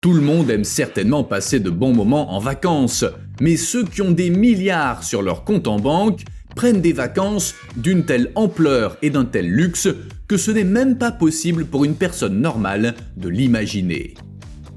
Tout le monde aime certainement passer de bons moments en vacances, mais ceux qui ont des milliards sur leur compte en banque prennent des vacances d'une telle ampleur et d'un tel luxe que ce n'est même pas possible pour une personne normale de l'imaginer.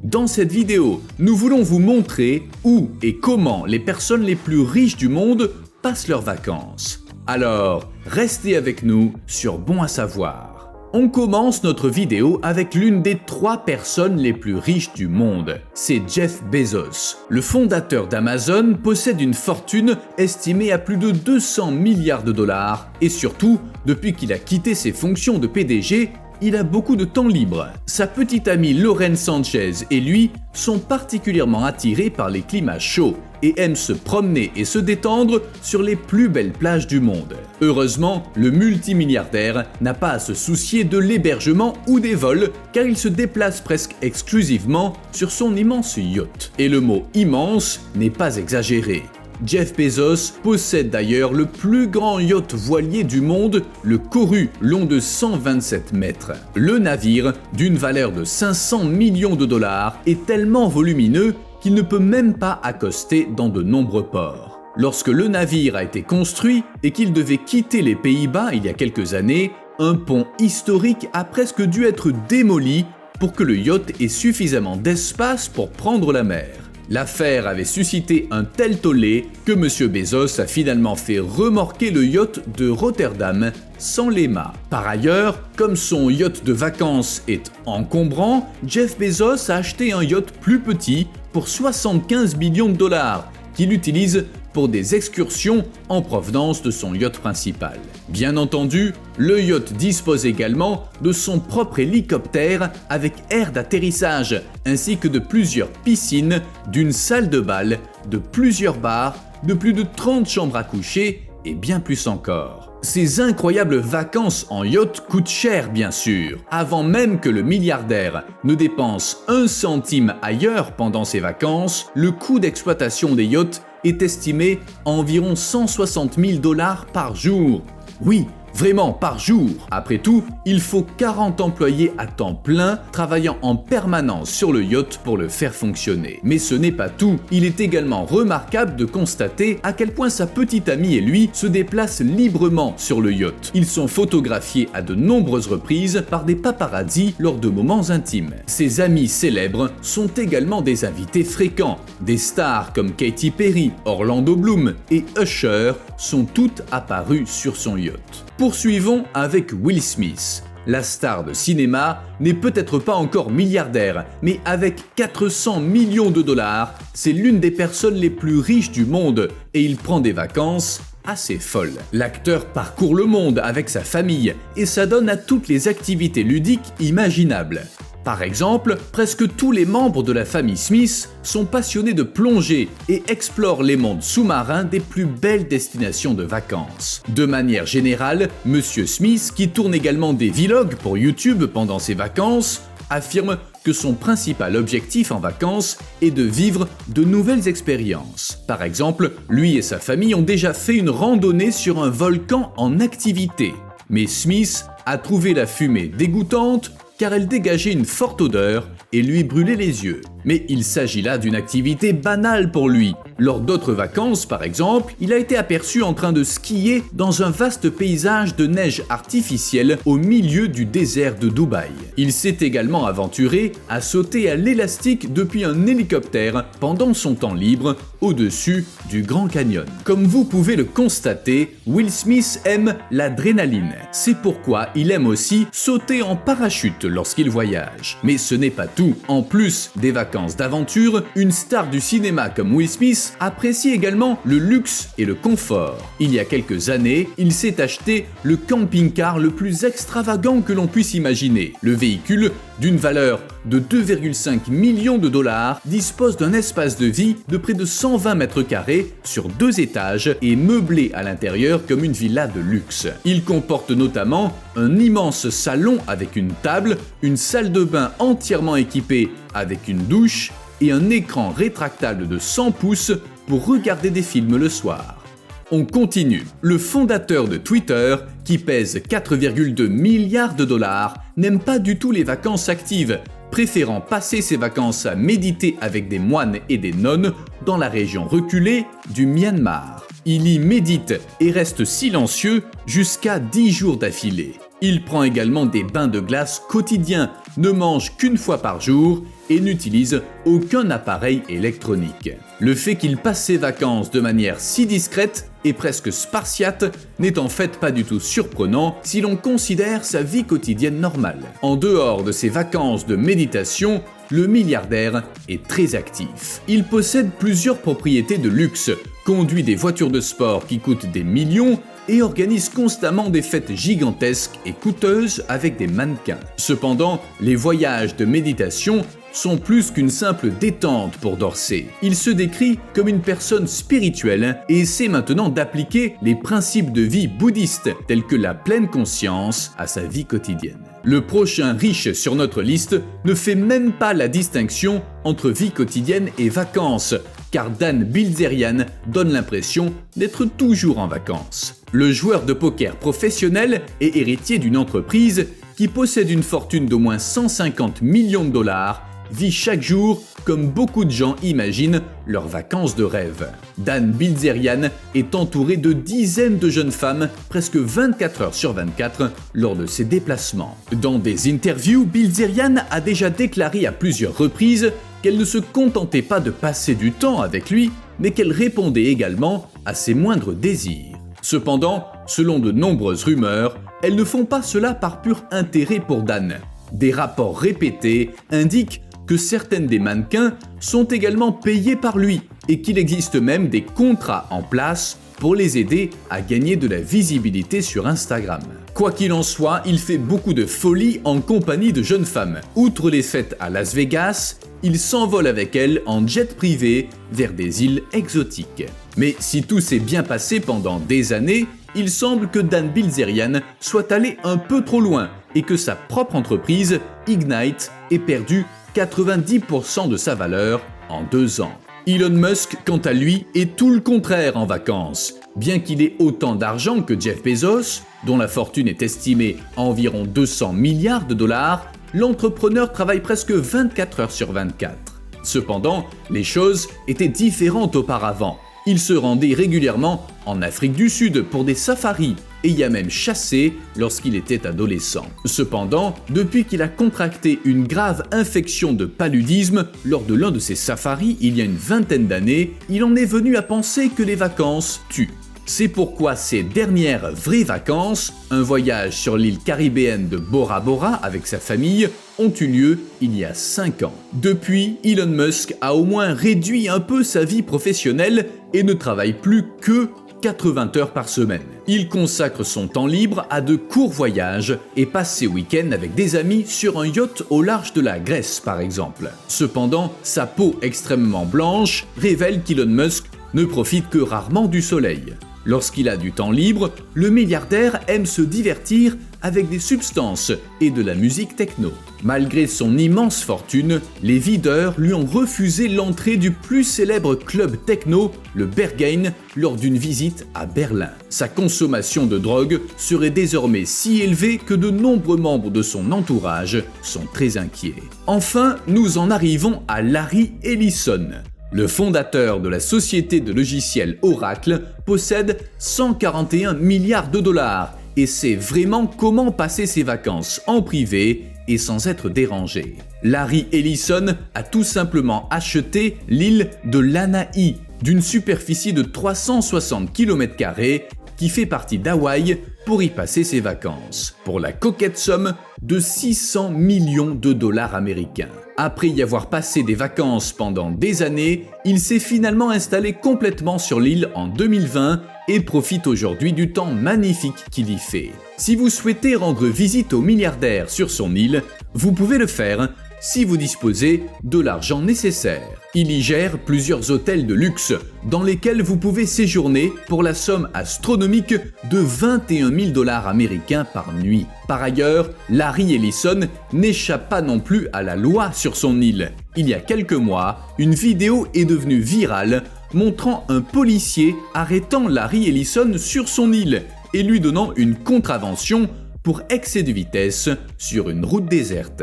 Dans cette vidéo, nous voulons vous montrer où et comment les personnes les plus riches du monde passent leurs vacances. Alors, restez avec nous sur Bon à savoir. On commence notre vidéo avec l'une des 3 personnes les plus riches du monde. C'est Jeff Bezos. Le fondateur d'Amazon possède une fortune estimée à plus de 200 milliards de dollars et surtout, depuis qu'il a quitté ses fonctions de PDG, il a beaucoup de temps libre. Sa petite amie Lauren Sanchez et lui sont particulièrement attirés par les climats chauds et aiment se promener et se détendre sur les plus belles plages du monde. Heureusement, le multimilliardaire n'a pas à se soucier de l'hébergement ou des vols car il se déplace presque exclusivement sur son immense yacht. Et le mot « immense » n'est pas exagéré. Jeff Bezos possède d'ailleurs le plus grand yacht voilier du monde, le Koru, long de 127 mètres. Le navire, d'une valeur de 500 millions de dollars, est tellement volumineux qu'il ne peut même pas accoster dans de nombreux ports. Lorsque le navire a été construit et qu'il devait quitter les Pays-Bas il y a quelques années, un pont historique a presque dû être démoli pour que le yacht ait suffisamment d'espace pour prendre la mer. L'affaire avait suscité un tel tollé que M. Bezos a finalement fait remorquer le yacht de Rotterdam sans les mâts. Par ailleurs, comme son yacht de vacances est encombrant, Jeff Bezos a acheté un yacht plus petit pour 75 millions de dollars qu'il utilise pour des excursions en provenance de son yacht principal. Bien entendu, le yacht dispose également de son propre hélicoptère avec aire d'atterrissage, ainsi que de plusieurs piscines, d'une salle de bal, de plusieurs bars, de plus de 30 chambres à coucher et bien plus encore. Ces incroyables vacances en yacht coûtent cher bien sûr. Avant même que le milliardaire ne dépense 1 centime ailleurs pendant ses vacances, le coût d'exploitation des yachts est estimé à environ 160 000 $ par jour. Oui, vraiment par jour. Après tout, il faut 40 employés à temps plein travaillant en permanence sur le yacht pour le faire fonctionner. Mais ce n'est pas tout. Il est également remarquable de constater à quel point sa petite amie et lui se déplacent librement sur le yacht. Ils sont photographiés à de nombreuses reprises par des paparazzis lors de moments intimes. Ses amis célèbres sont également des invités fréquents. Des stars comme Katy Perry, Orlando Bloom et Usher sont toutes apparues sur son yacht. Poursuivons avec Will Smith. La star de cinéma n'est peut-être pas encore milliardaire, mais avec 400 millions de dollars, c'est l'une des personnes les plus riches du monde et il prend des vacances assez folles. L'acteur parcourt le monde avec sa famille et s'adonne à toutes les activités ludiques imaginables. Par exemple, presque tous les membres de la famille Smith sont passionnés de plongée et explorent les mondes sous-marins des plus belles destinations de vacances. De manière générale, Monsieur Smith, qui tourne également des vlogs pour YouTube pendant ses vacances, affirme que son principal objectif en vacances est de vivre de nouvelles expériences. Par exemple, lui et sa famille ont déjà fait une randonnée sur un volcan en activité. Mais Smith a trouvé la fumée dégoûtante car elle dégageait une forte odeur et lui brûlait les yeux. Mais il s'agit là d'une activité banale pour lui. Lors d'autres vacances, par exemple, il a été aperçu en train de skier dans un vaste paysage de neige artificielle au milieu du désert de Dubaï. Il s'est également aventuré à sauter à l'élastique depuis un hélicoptère pendant son temps libre au-dessus du Grand Canyon. Comme vous pouvez le constater, Will Smith aime l'adrénaline. C'est pourquoi il aime aussi sauter en parachute lorsqu'il voyage. Mais ce n'est pas tout. En plus des vacances d'aventure, une star du cinéma comme Will Smith apprécie également le luxe et le confort. Il y a quelques années, il s'est acheté le camping-car le plus extravagant que l'on puisse imaginer. Le véhicule, d'une valeur de 2,5 millions de dollars, dispose d'un espace de vie de près de 120 mètres carrés sur 2 étages et meublé à l'intérieur comme une villa de luxe. Il comporte notamment un immense salon avec une table, une salle de bain entièrement équipée avec une douche et un écran rétractable de 100 pouces pour regarder des films le soir. On continue. Le fondateur de Twitter, qui pèse 4,2 milliards de dollars, n'aime pas du tout les vacances actives, préférant passer ses vacances à méditer avec des moines et des nonnes dans la région reculée du Myanmar. Il y médite et reste silencieux jusqu'à 10 jours d'affilée. Il prend également des bains de glace quotidiens, ne mange qu'une fois par jour et n'utilise aucun appareil électronique. Le fait qu'il passe ses vacances de manière si discrète et presque spartiate n'est en fait pas du tout surprenant si l'on considère sa vie quotidienne normale. En dehors de ses vacances de méditation, le milliardaire est très actif. Il possède plusieurs propriétés de luxe, conduit des voitures de sport qui coûtent des millions et organise constamment des fêtes gigantesques et coûteuses avec des mannequins. Cependant, les voyages de méditation sont plus qu'une simple détente pour Dorsey. Il se décrit comme une personne spirituelle et essaie maintenant d'appliquer les principes de vie bouddhistes tels que la pleine conscience à sa vie quotidienne. Le prochain riche sur notre liste ne fait même pas la distinction entre vie quotidienne et vacances, car Dan Bilzerian donne l'impression d'être toujours en vacances. Le joueur de poker professionnel est héritier d'une entreprise qui possède une fortune d'au moins 150 millions de dollars, vit chaque jour comme beaucoup de gens imaginent leurs vacances de rêve. Dan Bilzerian est entouré de dizaines de jeunes femmes, presque 24 heures sur 24, lors de ses déplacements. Dans des interviews, Bilzerian a déjà déclaré à plusieurs reprises qu'elle ne se contentait pas de passer du temps avec lui, mais qu'elle répondait également à ses moindres désirs. Cependant, selon de nombreuses rumeurs, elles ne font pas cela par pur intérêt pour Dan. Des rapports répétés indiquent que certaines des mannequins sont également payées par lui et qu'il existe même des contrats en place pour les aider à gagner de la visibilité sur Instagram. Quoi qu'il en soit, il fait beaucoup de folie en compagnie de jeunes femmes. Outre les fêtes à Las Vegas, il s'envole avec elles en jet privé vers des îles exotiques. Mais si tout s'est bien passé pendant des années, il semble que Dan Bilzerian soit allé un peu trop loin et que sa propre entreprise, Ignite, ait perdu 90% de sa valeur en 2 ans. Elon Musk, quant à lui, est tout le contraire en vacances. Bien qu'il ait autant d'argent que Jeff Bezos, dont la fortune est estimée à environ 200 milliards de dollars, l'entrepreneur travaille presque 24 heures sur 24. Cependant, les choses étaient différentes auparavant. Il se rendait régulièrement en Afrique du Sud pour des safaris et y a même chassé lorsqu'il était adolescent. Cependant, depuis qu'il a contracté une grave infection de paludisme lors de l'un de ses safaris il y a une vingtaine d'années, il en est venu à penser que les vacances tuent. C'est pourquoi ses dernières vraies vacances, un voyage sur l'île caribéenne de Bora Bora avec sa famille, ont eu lieu il y a 5 ans. Depuis, Elon Musk a au moins réduit un peu sa vie professionnelle et ne travaille plus que 80 heures par semaine. Il consacre son temps libre à de courts voyages et passe ses week-ends avec des amis sur un yacht au large de la Grèce par exemple. Cependant, sa peau extrêmement blanche révèle qu'Elon Musk ne profite que rarement du soleil. Lorsqu'il a du temps libre, le milliardaire aime se divertir avec des substances et de la musique techno. Malgré son immense fortune, les videurs lui ont refusé l'entrée du plus célèbre club techno, le Berghain, lors d'une visite à Berlin. Sa consommation de drogue serait désormais si élevée que de nombreux membres de son entourage sont très inquiets. Enfin, nous en arrivons à Larry Ellison. Le fondateur de la société de logiciels Oracle possède 141 milliards de dollars et sait vraiment comment passer ses vacances en privé et sans être dérangé. Larry Ellison a tout simplement acheté l'île de Lanai d'une superficie de 360 km² qui fait partie d'Hawaï pour y passer ses vacances, pour la coquette somme de 600 millions de dollars américains. Après y avoir passé des vacances pendant des années, il s'est finalement installé complètement sur l'île en 2020 et profite aujourd'hui du temps magnifique qu'il y fait. Si vous souhaitez rendre visite au milliardaire sur son île, vous pouvez le faire si vous disposez de l'argent nécessaire. Il y gère plusieurs hôtels de luxe dans lesquels vous pouvez séjourner pour la somme astronomique de 21 000 dollars américains par nuit. Par ailleurs, Larry Ellison n'échappe pas non plus à la loi sur son île. Il y a quelques mois, une vidéo est devenue virale montrant un policier arrêtant Larry Ellison sur son île et lui donnant une contravention pour excès de vitesse sur une route déserte.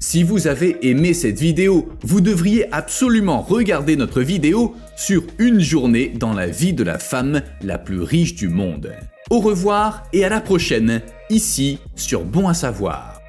Si vous avez aimé cette vidéo, vous devriez absolument regarder notre vidéo sur une journée dans la vie de la femme la plus riche du monde. Au revoir et à la prochaine, ici sur Bon à savoir.